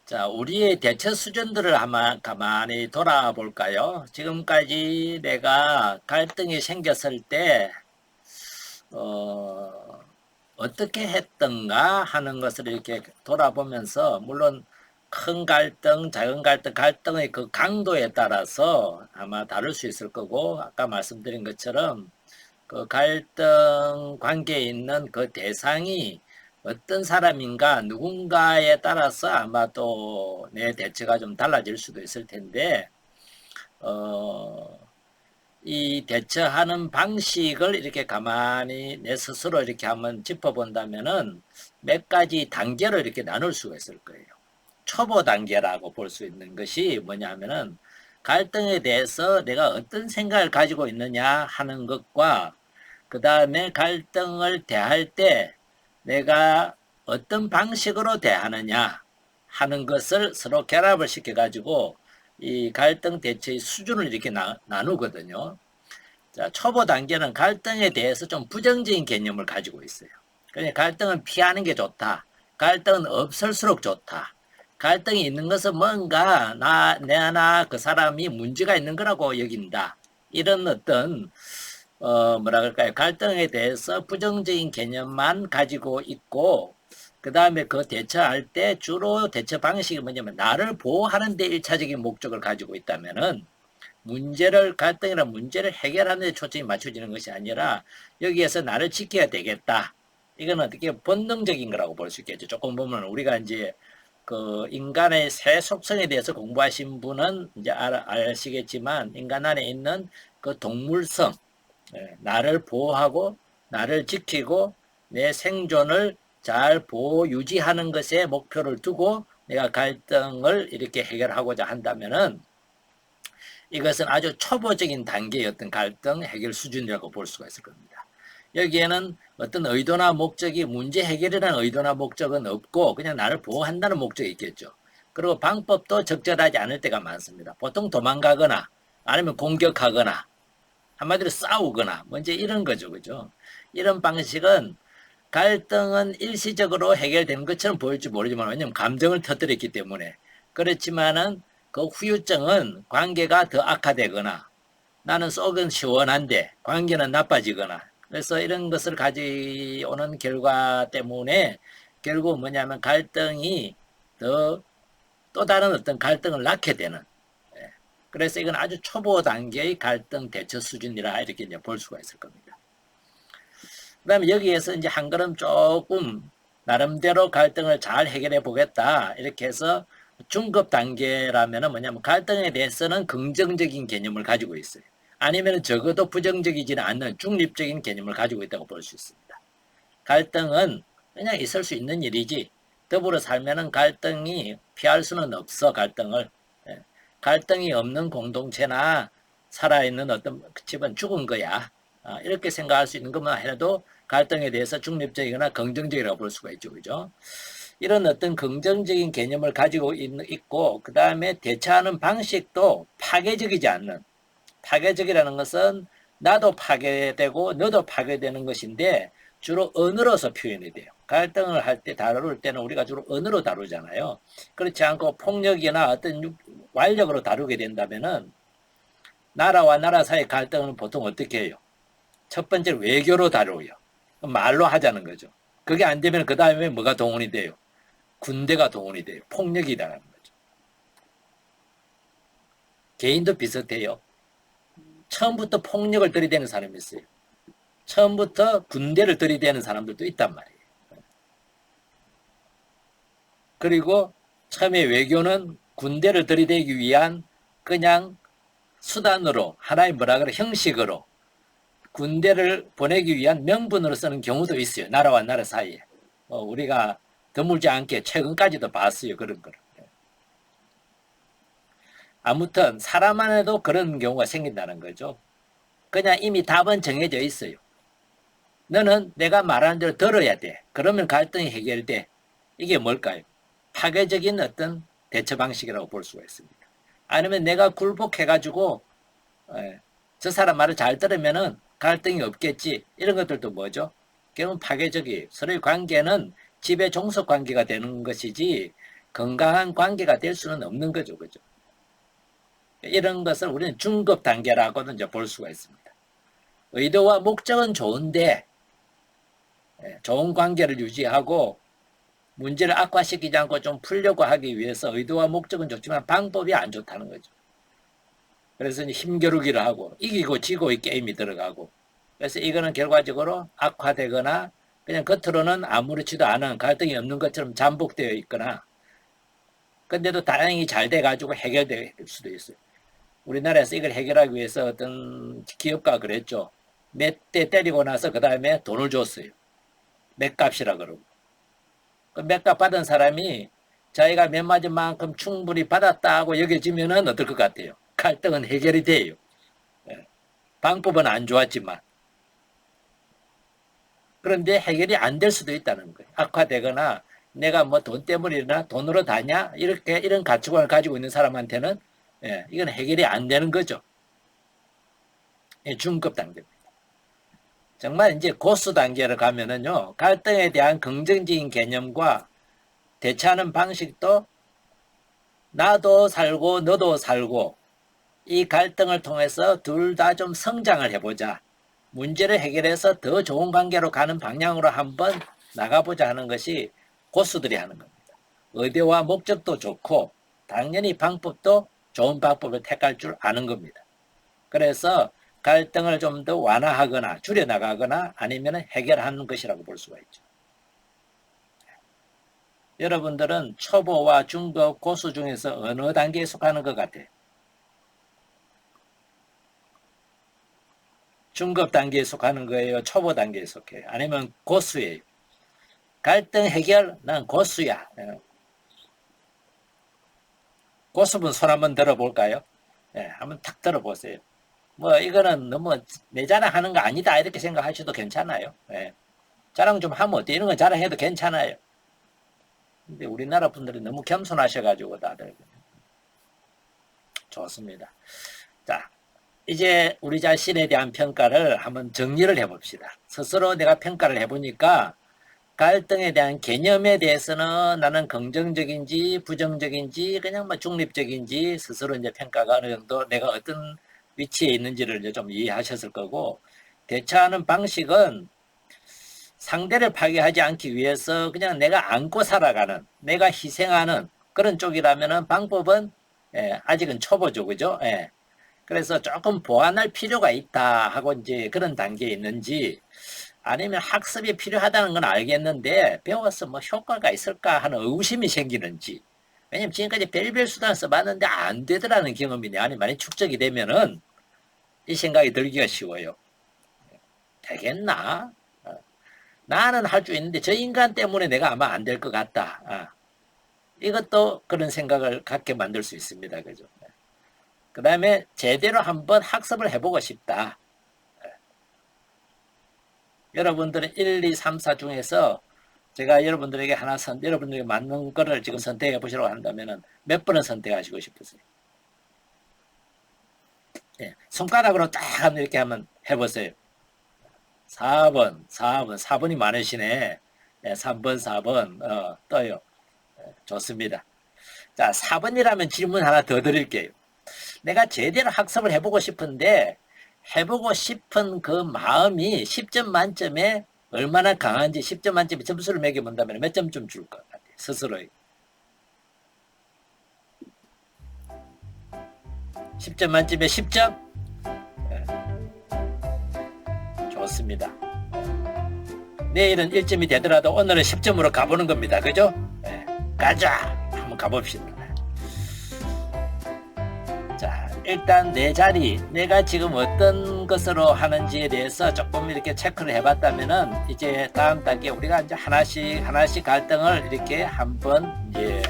자, 우리의 대처 수준들을 한번 가만히 돌아볼까요? 지금까지 내가 갈등이 생겼을 때, 어, 어떻게 했던가 하는 것을 이렇게 돌아보면서, 물론 큰 갈등, 작은 갈등, 갈등의 그 강도에 따라서 아마 다를 수 있을 거고, 아까 말씀드린 것처럼 그 갈등 관계에 있는 그 대상이 어떤 사람인가 누군가에 따라서 아마 또 내 대처가 좀 달라질 수도 있을 텐데 어, 이 대처하는 방식을 이렇게 가만히 내 스스로 이렇게 한번 짚어본다면은 몇 가지 단계로 이렇게 나눌 수가 있을 거예요. 초보 단계라고 볼 수 있는 것이 뭐냐면은 갈등에 대해서 내가 어떤 생각을 가지고 있느냐 하는 것과 그 다음에 갈등을 대할 때 내가 어떤 방식으로 대하느냐 하는 것을 서로 결합을 시켜가지고 이 갈등 대처의 수준을 이렇게 나누거든요. 자, 초보 단계는 갈등에 대해서 좀 부정적인 개념을 가지고 있어요. 그러니까 갈등은 피하는 게 좋다. 갈등은 없을수록 좋다. 갈등이 있는 것은 뭔가 내나 그 사람이 문제가 있는 거라고 여긴다. 이런 어떤 뭐라 그럴까요? 갈등에 대해서 부정적인 개념만 가지고 있고, 그 다음에 그 대처할 때 주로 대처 방식이 뭐냐면, 나를 보호하는 데 일차적인 목적을 가지고 있다면은, 갈등이나 문제를 해결하는 데 초점이 맞춰지는 것이 아니라, 여기에서 나를 지켜야 되겠다. 이건 어떻게 본능적인 거라고 볼 수 있겠죠. 조금 보면 우리가 이제 그 인간의 새 속성에 대해서 공부하신 분은 이제 아시겠지만, 인간 안에 있는 그 동물성, 나를 보호하고 나를 지키고 내 생존을 잘 보호 유지하는 것에 목표를 두고 내가 갈등을 이렇게 해결하고자 한다면은 이것은 아주 초보적인 단계의 어떤 갈등 해결 수준이라고 볼 수가 있을 겁니다. 여기에는 어떤 의도나 목적이 문제 해결이라는 의도나 목적은 없고 그냥 나를 보호한다는 목적이 있겠죠. 그리고 방법도 적절하지 않을 때가 많습니다. 보통 도망가거나 아니면 공격하거나 한마디로 싸우거나 먼저 이런 거죠. 그죠? 이런 방식은 갈등은 일시적으로 해결되는 것처럼 보일지 모르지만 왜냐하면 감정을 터뜨렸기 때문에 그렇지만은 그 후유증은 관계가 더 악화되거나 나는 속은 시원한데 관계는 나빠지거나 그래서 이런 것을 가져오는 결과 때문에 결국 뭐냐면 갈등이 더 또 다른 어떤 갈등을 낳게 되는 그래서 이건 아주 초보 단계의 갈등 대처 수준이라 이렇게 이제 볼 수가 있을 겁니다. 그 다음에 여기에서 이제 한 걸음 조금 나름대로 갈등을 잘 해결해 보겠다. 이렇게 해서 중급 단계라면 뭐냐면 갈등에 대해서는 긍정적인 개념을 가지고 있어요. 아니면 적어도 부정적이지는 않는 중립적인 개념을 가지고 있다고 볼 수 있습니다. 갈등은 그냥 있을 수 있는 일이지. 더불어 살면은 갈등이 피할 수는 없어, 갈등을. 갈등이 없는 공동체나 살아있는 어떤 집은 죽은 거야. 이렇게 생각할 수 있는 것만 해도 갈등에 대해서 중립적이거나 긍정적이라고 볼 수가 있죠. 그죠? 이런 어떤 긍정적인 개념을 가지고 있고, 그 다음에 대처하는 방식도 파괴적이지 않는, 파괴적이라는 것은 나도 파괴되고 너도 파괴되는 것인데 주로 언어로서 표현이 돼요. 갈등을 할 때 다룰 때는 우리가 주로 언어로 다루잖아요. 그렇지 않고 폭력이나 어떤 완력으로 다루게 된다면은 나라와 나라 사이 갈등은 보통 어떻게 해요? 첫 번째 외교로 다루고요. 말로 하자는 거죠. 그게 안 되면 그 다음에 뭐가 동원이 돼요? 군대가 동원이 돼요. 폭력이다라는 거죠. 개인도 비슷해요. 처음부터 폭력을 들이대는 사람이 있어요. 처음부터 군대를 들이대는 사람들도 있단 말이에요. 그리고 처음에 외교는 군대를 들이대기 위한 그냥 수단으로 하나의 뭐라 그래 형식으로 군대를 보내기 위한 명분으로 쓰는 경우도 있어요. 나라와 나라 사이에. 우리가 드물지 않게 최근까지도 봤어요. 그런 거를. 아무튼 사람 안에도 그런 경우가 생긴다는 거죠. 그냥 이미 답은 정해져 있어요. 너는 내가 말하는 대로 들어야 돼. 그러면 갈등이 해결돼. 이게 뭘까요? 파괴적인 어떤 대처 방식이라고 볼 수가 있습니다. 아니면 내가 굴복해가지고 저 사람 말을 잘 들으면은 갈등이 없겠지. 이런 것들도 뭐죠? 결국은 파괴적이에요. 서로의 관계는 집의 종속 관계가 되는 것이지 건강한 관계가 될 수는 없는 거죠. 그죠? 이런 것을 우리는 중급 단계라고는 이제 볼 수가 있습니다. 의도와 목적은 좋은데, 좋은 관계를 유지하고 문제를 악화시키지 않고 좀 풀려고 하기 위해서 의도와 목적은 좋지만 방법이 안 좋다는 거죠. 그래서 이제 힘겨루기를 하고 이기고 지고의 게임이 들어가고, 그래서 이거는 결과적으로 악화되거나 그냥 겉으로는 아무렇지도 않은 갈등이 없는 것처럼 잠복되어 있거나, 근데도 다행히 잘 돼가지고 해결될 수도 있어요. 우리나라에서 이걸 해결하기 위해서 어떤 기업가가 그랬죠. 몇 대 때리고 나서 그 다음에 돈을 줬어요. 맷값이라 그러고. 그 맷값 받은 사람이 자기가 몇 맞은 만큼 충분히 받았다고 여겨지면은 어떨 것 같아요? 갈등은 해결이 돼요. 방법은 안 좋았지만. 그런데 해결이 안 될 수도 있다는 거예요. 악화되거나 내가 뭐 돈 때문이나 돈으로 다냐? 이런 가치관을 가지고 있는 사람한테는 이건 해결이 안 되는 거죠. 중급 단계입니다. 정말 이제 고수 단계를 가면은요, 갈등에 대한 긍정적인 개념과 대처하는 방식도 나도 살고 너도 살고 이 갈등을 통해서 둘 다 좀 성장을 해보자. 문제를 해결해서 더 좋은 관계로 가는 방향으로 한번 나가보자 하는 것이 고수들이 하는 겁니다. 의도와 목적도 좋고 당연히 방법도 좋은 방법을 택할 줄 아는 겁니다. 그래서 갈등을 좀 더 완화하거나 줄여나가거나 아니면 해결하는 것이라고 볼 수가 있죠. 여러분들은 초보와 중급, 고수 중에서 어느 단계에 속하는 것 같아요? 중급 단계에 속하는 거예요? 초보 단계에 속해요? 아니면 고수예요? 갈등 해결? 난 고수야. 고수분 손 한번 들어볼까요? 한번 탁 들어보세요. 뭐 이거는 너무 내 자랑하는 거 아니다 이렇게 생각하셔도 괜찮아요. 자랑 좀 하면 어때? 이런 거 자랑해도 괜찮아요. 근데 우리나라 분들이 너무 겸손하셔가지고 다들 좋습니다. 자, 이제 우리 자신에 대한 평가를 한번 정리를 해봅시다. 스스로 내가 평가를 해보니까 갈등에 대한 개념에 대해서는 나는 긍정적인지 부정적인지 그냥 뭐 중립적인지 스스로 이제 평가가 어느 정도 내가 어떤 위치에 있는지를 이제 좀 이해하셨을 거고, 대처하는 방식은 상대를 파괴하지 않기 위해서 그냥 내가 안고 살아가는, 내가 희생하는 그런 쪽이라면은 방법은 아직은 초보죠, 그죠? 그래서 조금 보완할 필요가 있다 하고 이제 그런 단계에 있는지, 아니면 학습이 필요하다는 건 알겠는데 배워서 뭐 효과가 있을까 하는 의구심이 생기는지, 왜냐면 지금까지 별별 수단을 써봤는데 안 되더라는 경험이냐, 아니 많이 축적이 되면은 이 생각이 들기가 쉬워요. 되겠나? 나는 할 수 있는데 저 인간 때문에 내가 아마 안 될 것 같다. 이것도 그런 생각을 갖게 만들 수 있습니다. 그죠? 그 다음에 제대로 한번 학습을 해보고 싶다. 여러분들은 1, 2, 3, 4 중에서 제가 여러분들에게 여러분들에게 맞는 거를 지금 선택해 보시라고 한다면 몇 번을 선택하시고 싶으세요? 손가락으로 딱 이렇게 한번 해보세요. 4번이 많으시네. 3번, 4번, 떠요. 좋습니다. 자, 4번이라면 질문 하나 더 드릴게요. 내가 제대로 학습을 해보고 싶은데, 해보고 싶은 그 마음이 10점 만점에 얼마나 강한지 10점 만점에 점수를 매겨본다면 몇 점 좀 줄 것 같아요? 스스로에게. 10점 만점에 10점? 좋습니다. 내일은 1점이 되더라도 오늘은 10점으로 가보는 겁니다. 그죠? 가자! 한번 가봅시다. 자, 일단 내 자리, 내가 지금 어떤 것으로 하는지에 대해서 조금 이렇게 체크를 해봤다면은 이제 다음 단계 우리가 이제 하나씩 갈등을 이렇게 한번 이제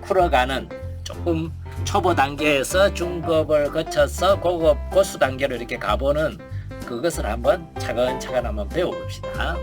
풀어가는, 조금 초보 단계에서 중급을 거쳐서 고급, 고수 단계로 이렇게 가보는 그것을 한번 차근차근 한번 배워봅시다.